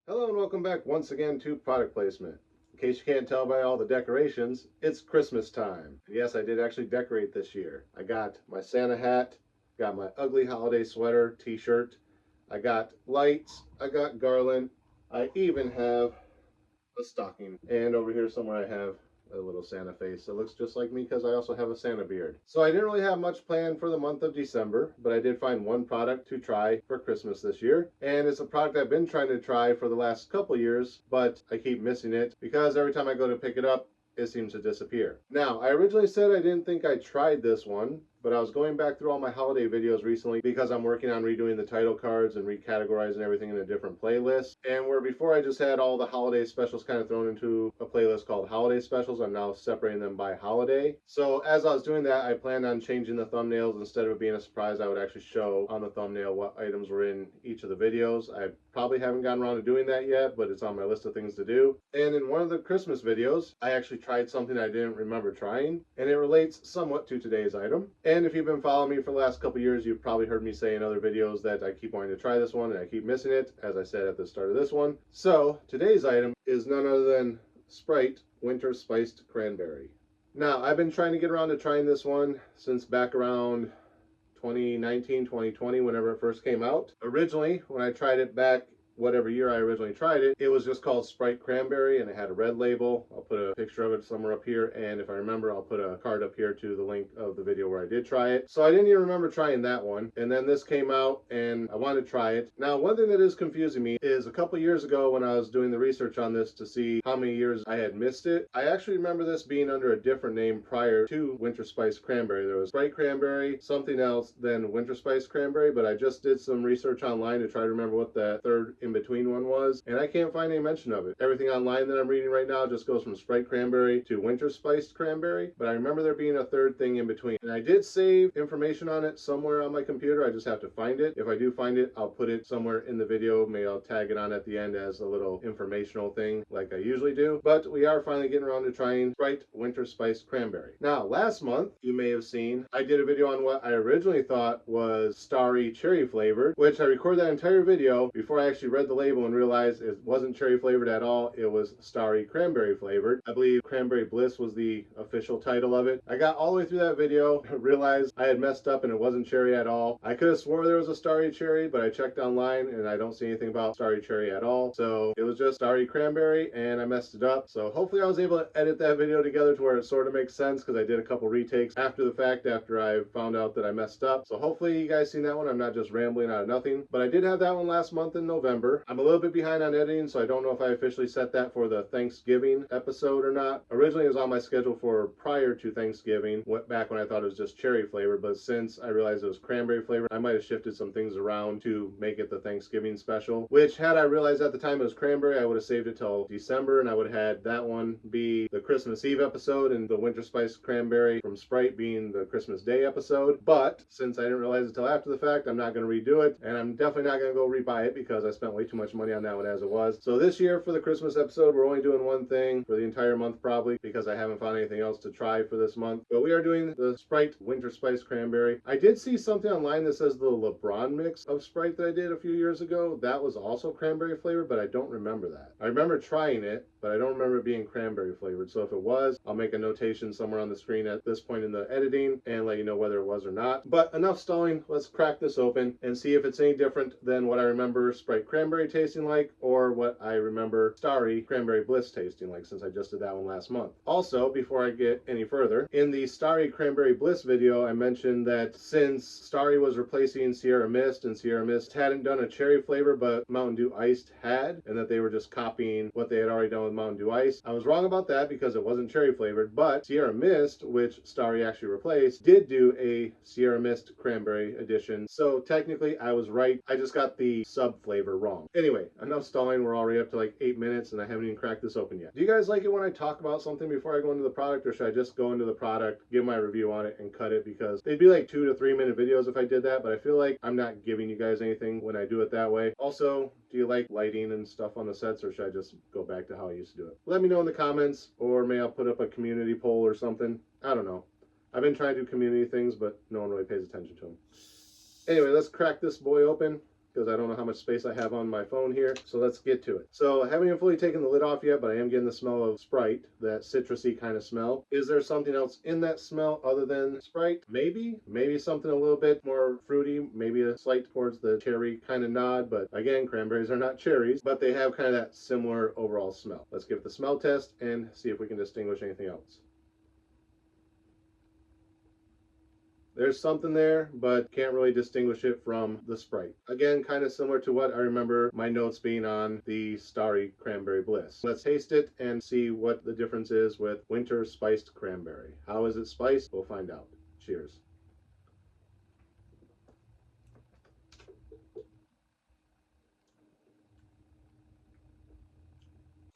Hello and welcome back once again to product placement. In case you can't tell by all the decorations, it's Christmas time. Yes, I did actually decorate this year. I got my Santa hat, got my ugly holiday sweater, t-shirt, I got lights, I got garland, I even have a stocking. And over here somewhere I have a little Santa face that looks just like me because I also have a Santa beard. So I didn't really have much planned for the month of December, but I did find one product to try for Christmas this year. And it's a product I've been trying to try for the last couple years, but I keep missing it because every time I go to pick it up, it seems to disappear. Now, I originally said I didn't think I tried this one, but I was going back through all my holiday videos recently because I'm working on redoing the title cards and recategorizing everything in a different playlist. And where before I just had all the holiday specials kind of thrown into a playlist called Holiday Specials, I'm now separating them by holiday. So as I was doing that, I planned on changing the thumbnails. Instead of it being a surprise, I would actually show on the thumbnail what items were in each of the videos. I probably haven't gotten around to doing that yet, but it's on my list of things to do. And in one of the Christmas videos, I actually tried something I didn't remember trying, and it relates somewhat to today's item. And if you've been following me for the last couple years, you've probably heard me say in other videos that I keep wanting to try this one and I keep missing it, as I said at the start of this one. So today's item is none other than Sprite Winter Spiced Cranberry. Now, I've been trying to get around to trying this one since back around 2019, 2020, whenever it first came out. Originally, when I tried it back whatever year I originally tried it, it was just called Sprite Cranberry and it had a red label. I'll put a picture of it somewhere up here, and if I remember, I'll put a card up here to the link of the video where I did try it. So I didn't even remember trying that one, and then this came out and I wanted to try it. Now, one thing that is confusing me is a couple years ago when I was doing the research on this to see how many years I had missed it, I actually remember this being under a different name prior to Winter Spiced Cranberry. There was Sprite Cranberry, something else, then Winter Spiced Cranberry, but I just did some research online to try to remember what that third in between one was, and I can't find any mention of it. Everything online that I'm reading right now just goes from Sprite Cranberry to Winter Spiced Cranberry, but I remember there being a third thing in between. And I did save information on it somewhere on my computer. I just have to find it. If I do find it, I'll put it somewhere in the video. Maybe I'll tag it on at the end as a little informational thing like I usually do. But we are finally getting around to trying Sprite Winter Spiced Cranberry. Now, last month, you may have seen, I did a video on what I originally thought was starry cherry flavored, which I recorded that entire video before I actually read the label and realized it wasn't cherry flavored at all. It was starry cranberry flavored. I believe Cranberry Bliss was the official title of it. I got all the way through that video, realized I had messed up and it wasn't cherry at all. I could have swore there was a starry cherry, but I checked online and I don't see anything about starry cherry at all. So it was just starry cranberry and I messed it up. So hopefully I was able to edit that video together to where it sort of makes sense, because I did a couple retakes after the fact after I found out that I messed up. So hopefully you guys seen that one. I'm not just rambling out of nothing, but I did have that one last month in November. I'm a little bit behind on editing, so I don't know if I officially set that for the Thanksgiving episode or not. Originally it was on my schedule for prior to Thanksgiving, back when I thought it was just cherry flavored, but since I realized it was cranberry flavored, I might have shifted some things around to make it the Thanksgiving special, which had I realized at the time it was cranberry, I would have saved it till December and I would have had that one be the Christmas Eve episode and the Winter Spiced Cranberry from Sprite being the Christmas Day episode. But since I didn't realize it till after the fact, I'm not going to redo it, and I'm definitely not going to go rebuy it because I spent way too much money on that one as it was. So this year for the Christmas episode, we're only doing one thing for the entire month probably, because I haven't found anything else to try for this month. But we are doing the Sprite Winter Spiced Cranberry. I did see something online that says the LeBron mix of Sprite that I did a few years ago, that was also cranberry flavored, but I don't remember that. I remember trying it, but I don't remember it being cranberry flavored. So if it was, I'll make a notation somewhere on the screen at this point in the editing and let you know whether it was or not. But enough stalling, let's crack this open and see if it's any different than what I remember Sprite Cranberry tasting like or what I remember Starry Cranberry Bliss tasting like, since I just did that one last month. Also, before I get any further, in the Starry Cranberry Bliss video, I mentioned that since Starry was replacing Sierra Mist and Sierra Mist hadn't done a cherry flavor but Mountain Dew Iced had, and that they were just copying what they had already done with Mountain Dew Ice. I was wrong about that because it wasn't cherry flavored, but Sierra Mist, which Starry actually replaced, did do a Sierra Mist Cranberry edition. So technically I was right. I just got the sub flavor wrong. Anyway, enough stalling. We're already up to like 8 minutes and I haven't even cracked this open yet. Do you guys like it when I talk about something before I go into the product, or should I just go into the product, give my review on it, and cut it? Because they'd be like 2 to 3 minute videos if I did that, but I feel like I'm not giving you guys anything when I do it that way. Also, do you like lighting and stuff on the sets, or should I just go back to how I used to do it? Let me know in the comments, or maybe I'll put up a community poll or something. I don't know. I've been trying to do community things, but no one really pays attention to them. Anyway, let's crack this boy open because I don't know how much space I have on my phone here. So let's get to it. So I haven't even fully taken the lid off yet, but I am getting the smell of Sprite, that citrusy kind of smell. Is there something else in that smell other than Sprite? Maybe something a little bit more fruity, maybe a slight towards the cherry kind of nod, but again, cranberries are not cherries, but they have kind of that similar overall smell. Let's give it the smell test and see if we can distinguish anything else. There's something there, but can't really distinguish it from the Sprite. Again, kind of similar to what I remember my notes being on the Starry Cranberry Bliss. Let's taste it and see what the difference is with Winter Spiced Cranberry. How is it spiced? We'll find out. Cheers.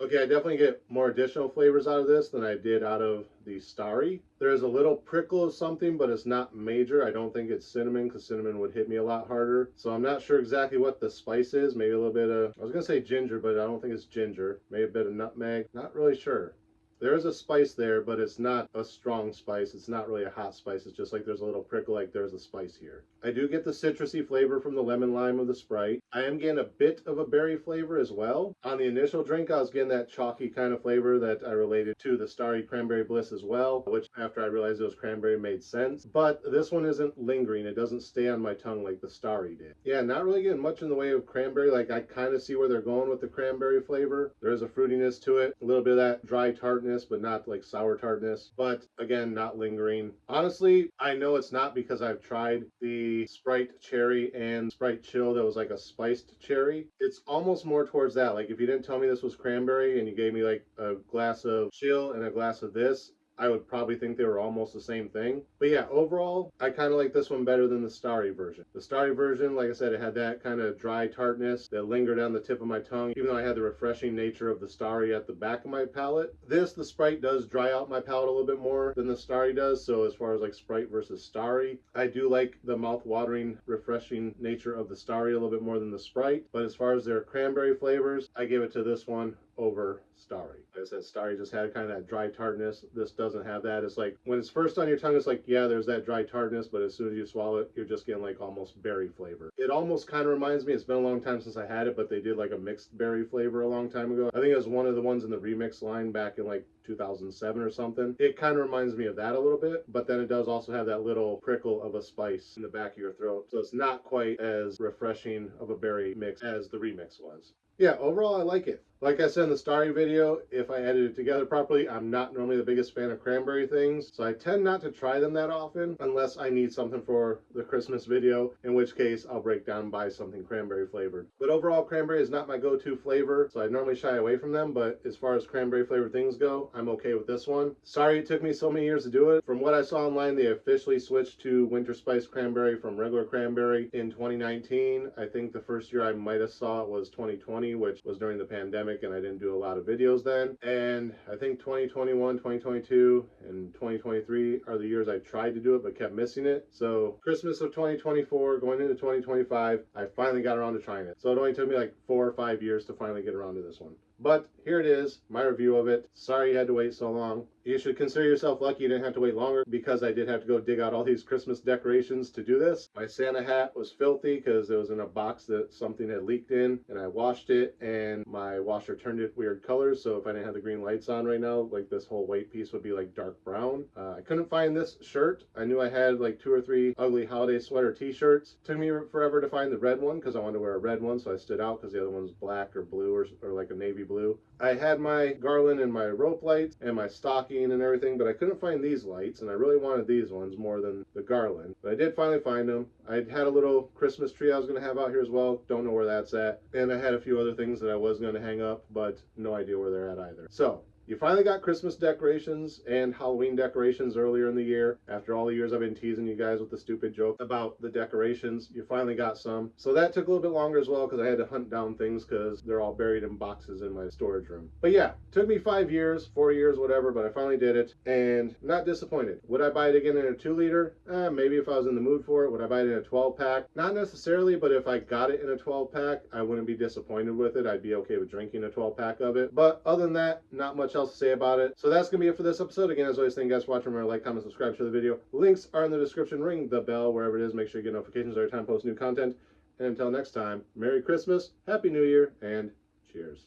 Okay, I definitely get more additional flavors out of this than I did out of the Starry. There's a little prickle of something, but it's not major. I don't think it's cinnamon, because cinnamon would hit me a lot harder. So I'm not sure exactly what the spice is. Maybe a little bit of, I was going to say ginger, but I don't think it's ginger. Maybe a bit of nutmeg. Not really sure. There is a spice there, but it's not a strong spice. It's not really a hot spice. It's just like there's a little prickle, like there's a spice here. I do get the citrusy flavor from the lemon lime of the Sprite. I am getting a bit of a berry flavor as well. On the initial drink, I was getting that chalky kind of flavor that I related to the Starry Cranberry Bliss as well, which after I realized it was cranberry made sense. But this one isn't lingering. It doesn't stay on my tongue like the Starry did. Yeah, not really getting much in the way of cranberry. Like I kind of see where they're going with the cranberry flavor. There is a fruitiness to it, a little bit of that dry tartness, but not like sour tartness. But again, not lingering. Honestly, I know it's not because I've tried the Sprite cherry and Sprite chill that was like a spiced cherry. It's almost more towards that. Like if you didn't tell me this was cranberry and you gave me like a glass of chill and a glass of this, I would probably think they were almost the same thing. But yeah, overall, I kind of like this one better than the Starry version. The Starry version, like I said, it had that kind of dry tartness that lingered on the tip of my tongue, even though I had the refreshing nature of the Starry at the back of my palate. This, the Sprite, does dry out my palate a little bit more than the Starry does. So as far as like Sprite versus Starry, I do like the mouth-watering, refreshing nature of the Starry a little bit more than the Sprite. But as far as their cranberry flavors, I give it to this one over Starry. Like I said, Starry just had kind of that dry tartness. This doesn't have that. It's like when it's first on your tongue, it's like, yeah, there's that dry tartness, but as soon as you swallow it, you're just getting like almost berry flavor. It almost kind of reminds me, it's been a long time since I had it, but they did like a mixed berry flavor a long time ago. I think it was one of the ones in the remix line back in like 2007 or something. It kind of reminds me of that a little bit, but then it does also have that little prickle of a spice in the back of your throat. So it's not quite as refreshing of a berry mix as the remix was. Yeah, overall I like it. Like I said in the Starry video, if I edit it together properly, I'm not normally the biggest fan of cranberry things, so I tend not to try them that often unless I need something for the Christmas video, in which case I'll break down and buy something cranberry flavored. But overall, cranberry is not my go-to flavor, so I normally shy away from them, but as far as cranberry flavored things go, I'm okay with this one. Sorry it took me so many years to do it. From what I saw online, they officially switched to Winter Spiced Cranberry from regular cranberry in 2019. I think the first year I might have saw it was 2020, which was during the pandemic, and I didn't do a lot of videos then. And I think 2021, 2022, and 2023 are the years I tried to do it but kept missing it. So Christmas of 2024 going into 2025, I finally got around to trying it. So it only took me like 4 or 5 years to finally get around to this one. But here it is, my review of it. Sorry you had to wait so long. You should consider yourself lucky you didn't have to wait longer, because I did have to go dig out all these Christmas decorations to do this. My Santa hat was filthy because it was in a box that something had leaked in, and I washed it and my washer turned it weird colors, so if I didn't have the green lights on right now, like this whole white piece would be like dark brown. I couldn't find this shirt. I knew I had like 2 or 3 ugly holiday sweater t-shirts. Took me forever to find the red one because I wanted to wear a red one, so I stood out because the other one was black or blue or like a navy blue. I had my garland and my rope lights and my stocking and everything, but I couldn't find these lights, and I really wanted these ones more than the garland. But I did finally find them. I had a little Christmas tree I was going to have out here as well. Don't know where that's at. And I had a few other things that I was going to hang up, but no idea where they're at either. So you finally got Christmas decorations and Halloween decorations earlier in the year. After all the years I've been teasing you guys with the stupid joke about the decorations, you finally got some. So that took a little bit longer as well because I had to hunt down things because they're all buried in boxes in my storage room. But yeah, took me 5 years, 4 years, whatever, but I finally did it and not disappointed. Would I buy it again in a 2-liter? Maybe if I was in the mood for it. Would I buy it in a 12-pack? Not necessarily, but if I got it in a 12-pack, I wouldn't be disappointed with it. I'd be okay with drinking a 12-pack of it. But other than that, not much else to say about it. So that's gonna be it for this episode. Again, as always, thank you guys for watching. Remember to like, comment, subscribe to the video. Links are in the description. Ring the bell wherever it is. Make sure you get notifications every time I post new content. And until next time, Merry Christmas, Happy New Year, and cheers.